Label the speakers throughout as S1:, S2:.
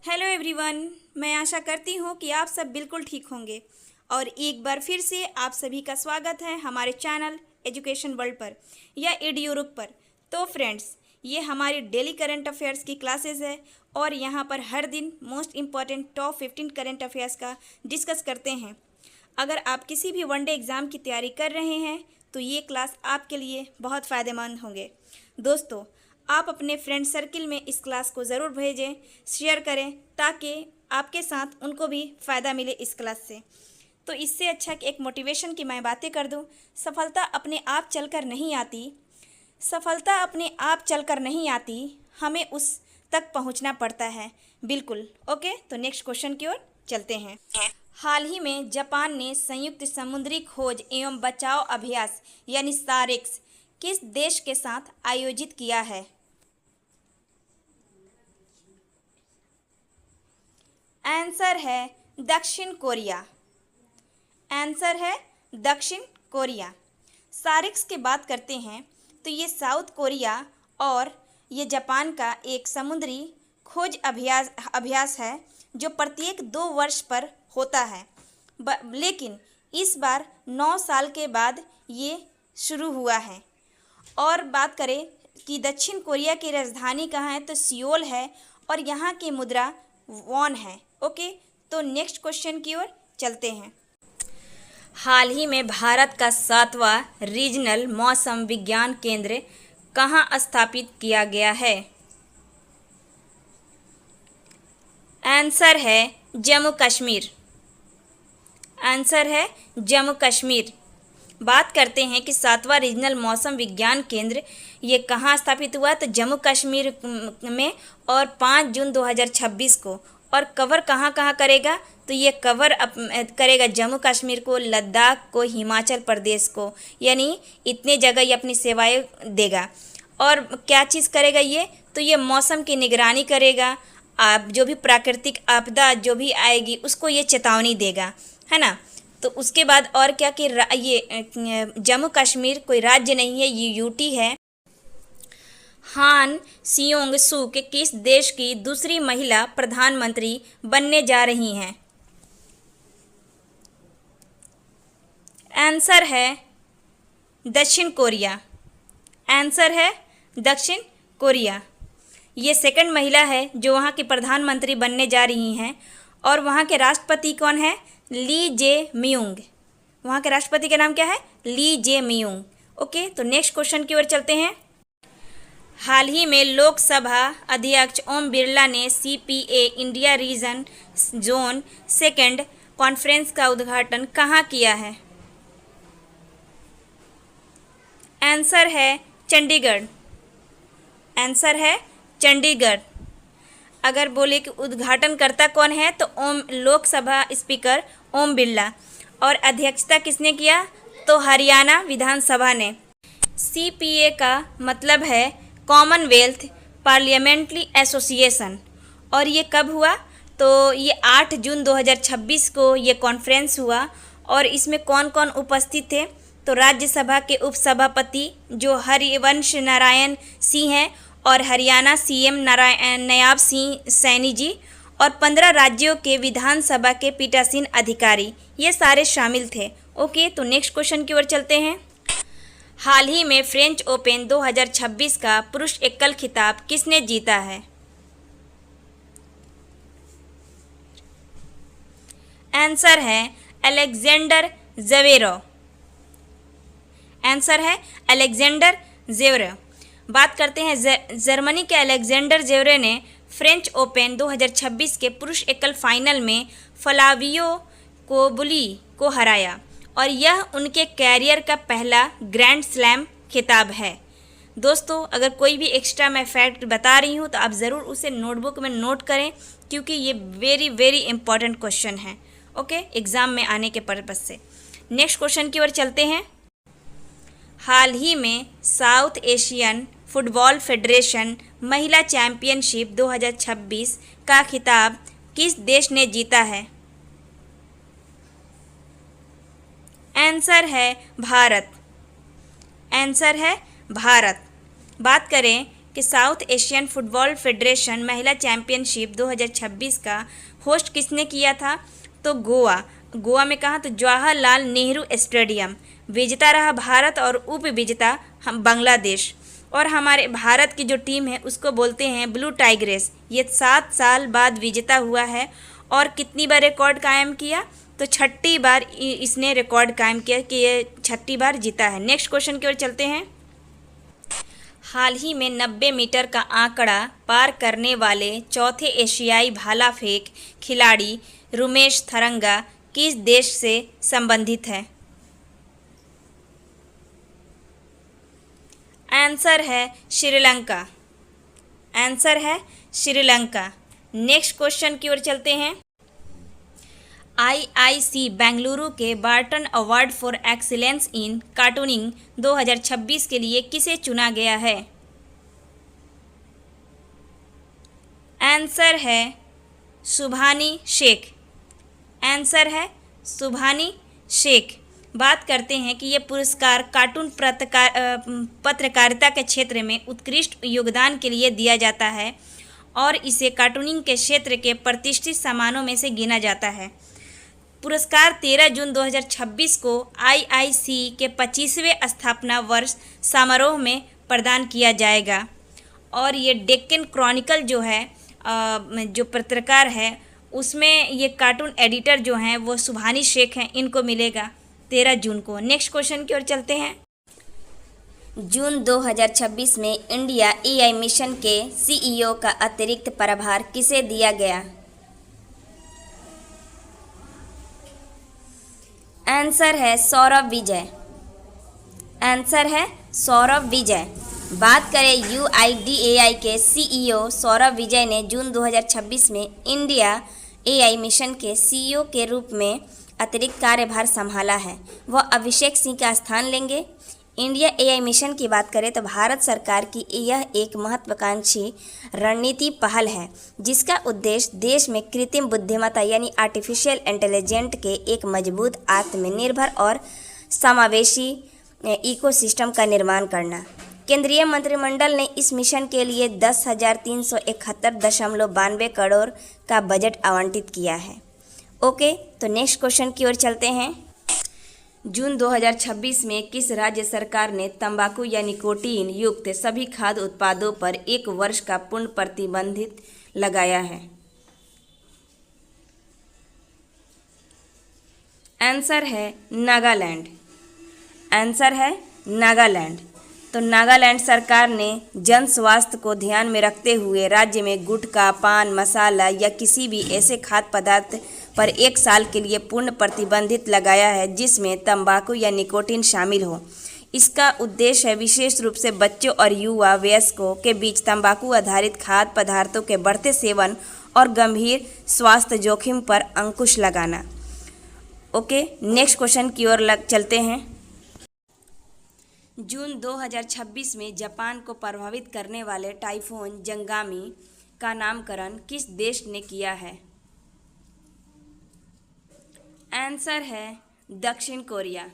S1: Hello everyone, मैं आशा करती हूँ कि आप सब बिल्कुल ठीक होंगे और एक बार फिर से आप सभी का स्वागत है हमारे चैनल एजुकेशन वर्ल्ड पर या एडयूरुक पर। तो फ्रेंड्स, ये हमारी डेली करंट अफेयर्स की क्लासेस है और यहाँ पर हर दिन most important top 15 current affairs का डिस्कस करते हैं। अगर आप किसी भी वनडे एग्ज़ाम की तैयारी कर रहे हैं तो ये क्लास आपके लिए बहुत फ़ायदेमंद होंगे। दोस्तों, आप अपने फ्रेंड सर्किल में इस क्लास को ज़रूर भेजें, शेयर करें ताकि आपके साथ उनको भी फ़ायदा मिले इस क्लास से। तो इससे अच्छा कि एक मोटिवेशन की मैं बातें कर दूं। सफलता अपने आप चलकर नहीं आती, सफलता अपने आप चलकर नहीं आती, हमें उस तक पहुंचना पड़ता है। बिल्कुल ओके, तो नेक्स्ट क्वेश्चन की ओर चलते हैं। हाल ही में जापान ने संयुक्त समुद्री खोज एवं बचाव अभ्यास यानी सारेक्स किस देश के साथ आयोजित किया है? आंसर है दक्षिण कोरिया। आंसर है दक्षिण कोरिया। सारेक्स की बात करते हैं तो ये साउथ कोरिया और ये जापान का एक समुद्री खोज अभ्यास है जो प्रत्येक 2 वर्ष पर होता है। लेकिन इस बार 9 साल के बाद ये शुरू हुआ है। और बात करें कि दक्षिण कोरिया की राजधानी कहाँ है तो सियोल है और यहाँ की मुद्रा वॉन है। ओके, तो नेक्स्ट क्वेश्चन की ओर चलते हैं। हाल ही में भारत का 7वां रीजनल मौसम विज्ञान केंद्र कहाँ स्थापित किया गया है? आंसर है जम्मू कश्मीर। आंसर है जम्मू कश्मीर। बात करते हैं कि 7वां रीजनल मौसम विज्ञान केंद्र ये कहाँ स्थापित हुआ तो जम्मू कश्मीर में और 5 जून 2026 को। और कवर कहाँ कहाँ करेगा तो ये कवर करेगा जम्मू कश्मीर को, लद्दाख को, हिमाचल प्रदेश को, यानी इतने जगह ये अपनी सेवाएं देगा। और क्या चीज़ करेगा ये तो ये मौसम की निगरानी करेगा। आप जो भी प्राकृतिक आपदा जो भी आएगी उसको ये चेतावनी देगा, है ना। तो उसके बाद और क्या कि ये जम्मू कश्मीर कोई राज्य नहीं है, ये यूटी है। हान सियोंग सूक किस देश की दूसरी महिला प्रधानमंत्री बनने जा रही हैं? आंसर है दक्षिण कोरिया। आंसर है दक्षिण कोरिया। ये सेकंड महिला है जो वहाँ की प्रधानमंत्री बनने जा रही हैं। और वहाँ के राष्ट्रपति कौन है? ली जे मियोंग। वहाँ के राष्ट्रपति का नाम क्या है? ली जे मियोंग। ओके, तो नेक्स्ट क्वेश्चन की ओर चलते हैं। हाल ही में लोकसभा अध्यक्ष ओम बिरला ने CPA India region zone second conference का उद्घाटन कहाँ किया है? आंसर है चंडीगढ़। आंसर है चंडीगढ़। अगर बोले कि उद्घाटनकर्ता कौन है तो लोकसभा स्पीकर ओम बिरला। और अध्यक्षता किसने किया तो हरियाणा विधानसभा ने। सीपीए का मतलब है कॉमनवेल्थ पार्लियामेंट्री एसोसिएशन। और ये कब हुआ तो ये 8 जून 2026 को ये कॉन्फ्रेंस हुआ। और इसमें कौन कौन उपस्थित थे तो राज्यसभा के उपसभापति जो हरिवंश नारायण सिंह हैं और हरियाणा सीएम नायाब सिंह सैनी जी और 15 राज्यों के विधानसभा के पीठासीन अधिकारी, ये सारे शामिल थे। ओके, तो नेक्स्ट क्वेश्चन की ओर चलते हैं। हाल ही में फ्रेंच ओपन 2026 का पुरुष एकल खिताब किसने जीता है? आंसर है अलेक्जेंडर ज़वेरेव। आंसर है अलेक्जेंडर ज़वेरेव। बात करते हैं जर्मनी के अलेक्जेंडर ज़वेरेव ने फ्रेंच ओपन 2026 के पुरुष एकल फाइनल में फ्लावियो कोबुली को हराया और यह उनके कैरियर का पहला ग्रैंड स्लैम खिताब है। दोस्तों, अगर कोई भी एक्स्ट्रा मैं फैक्ट बता रही हूँ तो आप ज़रूर उसे नोटबुक में नोट करें क्योंकि ये वेरी वेरी इंपॉर्टेंट क्वेश्चन है। ओके, एग्ज़ाम में आने के पर्पज़ से। नेक्स्ट क्वेश्चन की ओर चलते हैं। हाल ही में साउथ एशियन फुटबॉल फेडरेशन महिला चैंपियनशिप 2026 का खिताब किस देश ने जीता है? आंसर है भारत। आंसर है भारत। बात करें कि साउथ एशियन फुटबॉल फेडरेशन महिला चैंपियनशिप 2026 का होस्ट किसने किया था? तो गोवा में कहा तो जवाहरलाल नेहरू स्टेडियम। विजेता रहा भारत और उप विजेता हम बांग्लादेश। और हमारे भारत की जो टीम है उसको बोलते हैं ब्लू टाइग्रेस। ये 7 साल बाद विजेता हुआ है और कितनी बार रिकॉर्ड कायम किया? तो 6ठी बार इसने रिकॉर्ड कायम किया कि ये 6ठी बार जीता है। नेक्स्ट क्वेश्चन की ओर चलते हैं। हाल ही में 90 मीटर का आंकड़ा पार करने वाले चौथे एशियाई भाला फेंक खिलाड़ी रुमेश थरंगा किस देश से संबंधित है? आंसर है श्रीलंका। आंसर है श्रीलंका। नेक्स्ट क्वेश्चन की ओर चलते हैं। IIC बेंगलुरु के Barton award for excellence in cartooning 2026 के लिए किसे चुना गया है? आंसर है सुभानी शेख। आंसर है सुभानी शेख। बात करते हैं कि ये पुरस्कार कार्टून पत्रकारिता के क्षेत्र में उत्कृष्ट योगदान के लिए दिया जाता है और इसे कार्टूनिंग के क्षेत्र के प्रतिष्ठित सम्मानों में से गिना जाता है। पुरस्कार 13 जून 2026 को IIC के 25वें स्थापना वर्ष समारोह में प्रदान किया जाएगा। और ये डेक्कन क्रॉनिकल जो है जो पत्रकार है उसमें ये कार्टून एडिटर जो हैं वो सुभानी शेख हैं, इनको मिलेगा 13 जून को। नेक्स्ट क्वेश्चन की ओर चलते हैं। जून 2026 में इंडिया AI मिशन के CEO का अतिरिक्त प्रभार किसे दिया गया? आंसर है सौरभ विजय। आंसर है सौरभ विजय। बात करें UIDAI के CEO सौरभ विजय ने जून 2026 में इंडिया AI मिशन के CEO के रूप में अतिरिक्त कार्यभार संभाला है। वह अभिषेक सिंह का स्थान लेंगे। इंडिया AI मिशन की बात करें तो भारत सरकार की यह एक महत्वाकांक्षी रणनीति पहल है जिसका उद्देश्य देश में कृत्रिम बुद्धिमत्ता यानी आर्टिफिशियल इंटेलिजेंट के एक मजबूत, आत्मनिर्भर और समावेशी इकोसिस्टम का निर्माण करना। केंद्रीय मंत्रिमंडल ने इस मिशन के लिए 10,371.92 करोड़ का बजट आवंटित किया है। ओके, तो नेक्स्ट क्वेश्चन की ओर चलते हैं। जून 2026 में किस राज्य सरकार ने तंबाकू या निकोटीन युक्त सभी खाद्य उत्पादों पर 1 वर्ष का पूर्ण प्रतिबंधित लगाया है? आंसर है नागालैंड। आंसर है नागालैंड। तो नागालैंड सरकार ने जन स्वास्थ्य को ध्यान में रखते हुए राज्य में गुटखा, पान मसाला या किसी भी ऐसे खाद्य पदार्थ पर 1 साल के लिए पूर्ण प्रतिबंधित लगाया है जिसमें तंबाकू या निकोटीन शामिल हो। इसका उद्देश्य है विशेष रूप से बच्चों और युवा वयस्कों के बीच तंबाकू आधारित खाद्य पदार्थों के बढ़ते सेवन और गंभीर स्वास्थ्य जोखिम पर अंकुश लगाना। ओके, नेक्स्ट क्वेश्चन की ओर चलते हैं। जून 2026 में जापान को प्रभावित करने वाले टाइफून जंगामी का नामकरण किस देश ने किया है? आंसर है दक्षिण कोरिया।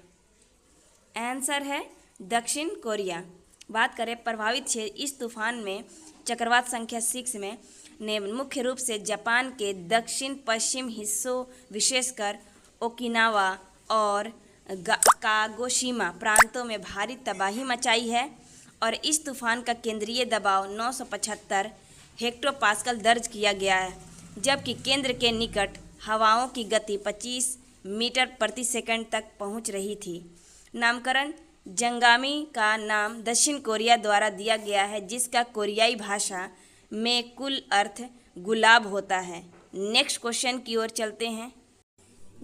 S1: आंसर है दक्षिण कोरिया। बात करें प्रभावित क्षेत्र, इस तूफान में चक्रवात संख्या 6 में ने मुख्य रूप से जापान के दक्षिण पश्चिम हिस्सों विशेषकर ओकिनावा और कागोशिमा प्रांतों में भारी तबाही मचाई है और इस तूफान का केंद्रीय दबाव 975 हेक्टोपास्कल दर्ज किया गया है, जबकि केंद्र के निकट हवाओं की गति 25 मीटर प्रति सेकंड तक पहुंच रही थी। नामकरण जंगामी का नाम दक्षिण कोरिया द्वारा दिया गया है जिसका कोरियाई भाषा में कुल अर्थ गुलाब होता है। नेक्स्ट क्वेश्चन की ओर चलते हैं।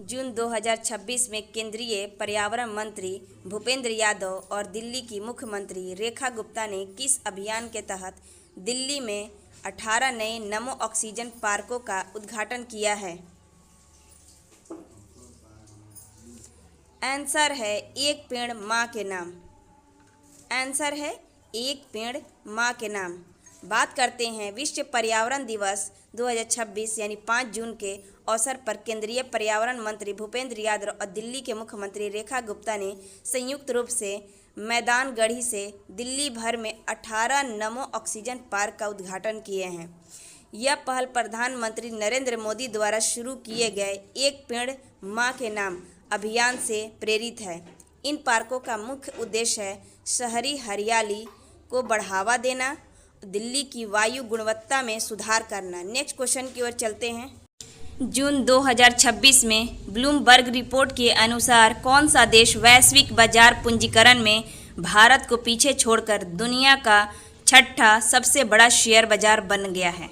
S1: जून 2026 में केंद्रीय पर्यावरण मंत्री भूपेंद्र यादव और दिल्ली की मुख्यमंत्री रेखा गुप्ता ने किस अभियान के तहत दिल्ली में 18 नए नमो ऑक्सीजन पार्कों का उद्घाटन किया है? आंसर है एक पेड़ माँ के नाम। आंसर है एक पेड़ माँ के नाम। बात करते हैं विश्व पर्यावरण दिवस 2026 यानी 5 जून के अवसर पर केंद्रीय पर्यावरण मंत्री भूपेंद्र यादव और दिल्ली के मुख्यमंत्री रेखा गुप्ता ने संयुक्त रूप से मैदानगढ़ी से दिल्ली भर में 18 नमो ऑक्सीजन पार्क का उद्घाटन किए हैं। यह पहल प्रधानमंत्री नरेंद्र मोदी द्वारा शुरू किए गए एक पेड़ मां के नाम अभियान से प्रेरित है। इन पार्कों का मुख्य उद्देश्य है शहरी हरियाली को बढ़ावा देना, दिल्ली की वायु गुणवत्ता में सुधार करना। नेक्स्ट क्वेश्चन की ओर चलते हैं। जून 2026 में ब्लूमबर्ग रिपोर्ट के अनुसार कौन सा देश वैश्विक बाजार पूंजीकरण में भारत को पीछे छोड़कर दुनिया का छठा सबसे बड़ा शेयर बाजार बन गया है?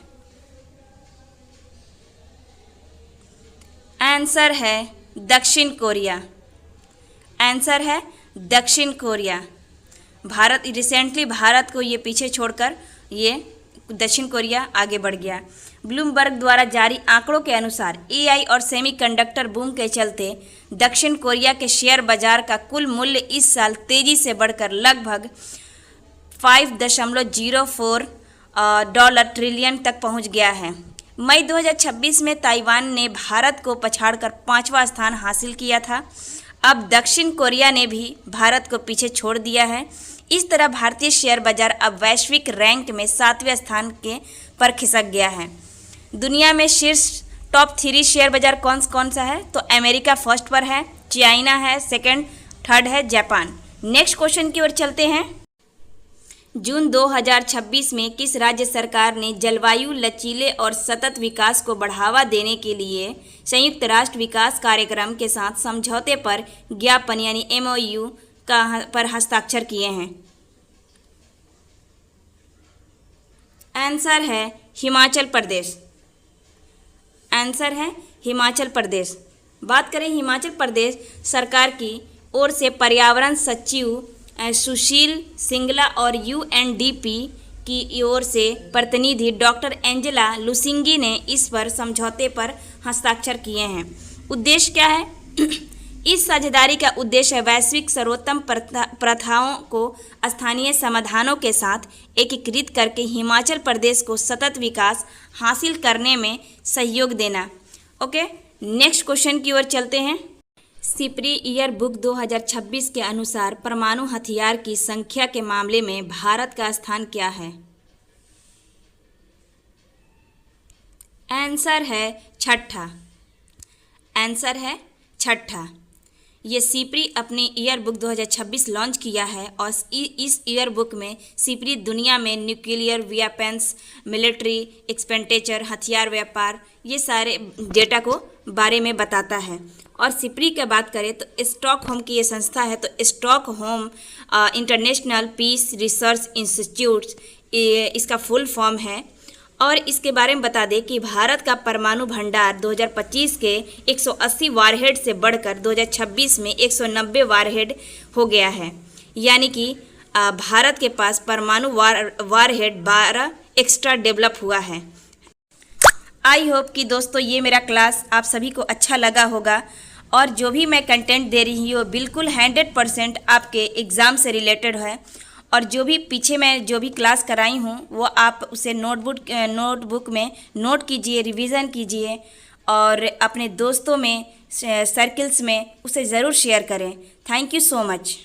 S1: आंसर है दक्षिण कोरिया। आंसर है दक्षिण कोरिया। रिसेंटली भारत को ये पीछे छोड़कर ये दक्षिण कोरिया आगे बढ़ गया। ब्लूमबर्ग द्वारा जारी आंकड़ों के अनुसार एआई और सेमीकंडक्टर बूम के चलते दक्षिण कोरिया के शेयर बाजार का कुल मूल्य इस साल तेजी से बढ़कर लगभग 5.04 डॉलर ट्रिलियन तक पहुंच गया है। मई 2026 में ताइवान ने भारत को पछाड़कर 5वां स्थान हासिल किया था। अब दक्षिण कोरिया ने भी भारत को पीछे छोड़ दिया है। इस तरह भारतीय शेयर बाजार अब वैश्विक रैंक में 7वें स्थान पर खिसक गया है। दुनिया में शीर्ष टॉप 3 शेयर बाजार कौन सा है? तो अमेरिका फर्स्ट पर है, चाइना है सेकंड, थर्ड है जापान। नेक्स्ट क्वेश्चन की ओर चलते हैं। जून 2026 में किस राज्य सरकार ने जलवायु लचीले और सतत विकास को बढ़ावा देने के लिए संयुक्त राष्ट्र विकास कार्यक्रम के साथ समझौते पर ज्ञापन यानी MOU पर हस्ताक्षर किए हैं? आंसर है हिमाचल प्रदेश। आंसर है हिमाचल प्रदेश। बात करें हिमाचल प्रदेश सरकार की ओर से पर्यावरण सचिव सुशील सिंगला और UNDP की ओर से प्रतिनिधि डॉक्टर एंजेला लुसिंगी ने इस पर समझौते पर हस्ताक्षर किए हैं। उद्देश्य क्या है? इस साझेदारी का उद्देश्य है वैश्विक सर्वोत्तम प्रथाओं को स्थानीय समाधानों के साथ एकीकृत करके हिमाचल प्रदेश को सतत विकास हासिल करने में सहयोग देना। ओके, नेक्स्ट क्वेश्चन की ओर चलते हैं। सिपरी ईयर बुक 2026 के अनुसार परमाणु हथियार की संख्या के मामले में भारत का स्थान क्या है? आंसर है छठा। आंसर है छठा। ये सिपरी अपनी ईयर बुक 2026 लॉन्च किया है और इस ईयर बुक में सिपरी दुनिया में न्यूक्लियर वेपन्स, मिलिट्री एक्सपेंडिचर, हथियार व्यापार, ये सारे डेटा को बारे में बताता है। और सिपरी की बात करें तो स्टॉकहोम की ये संस्था है, तो Stockholm International Peace Research Institute इसका फुल फॉर्म है। और इसके बारे में बता दें कि भारत का परमाणु भंडार 2025 के 180 वारहेड से बढ़कर 2026 में 190 वारहेड हो गया है। यानी कि भारत के पास परमाणु वारहेड 12 एक्स्ट्रा डेवलप हुआ है। आई होप कि दोस्तों ये मेरा क्लास आप सभी को अच्छा लगा होगा और जो भी मैं कंटेंट दे रही हूँ बिल्कुल 100% आपके एग्ज़ाम से रिलेटेड है। और जो भी पीछे मैं जो भी क्लास कराई हूँ वो आप उसे नोटबुक में नोट कीजिए, रिवीज़न कीजिए और अपने दोस्तों में सर्किल्स में उसे ज़रूर शेयर करें। Thank you so much.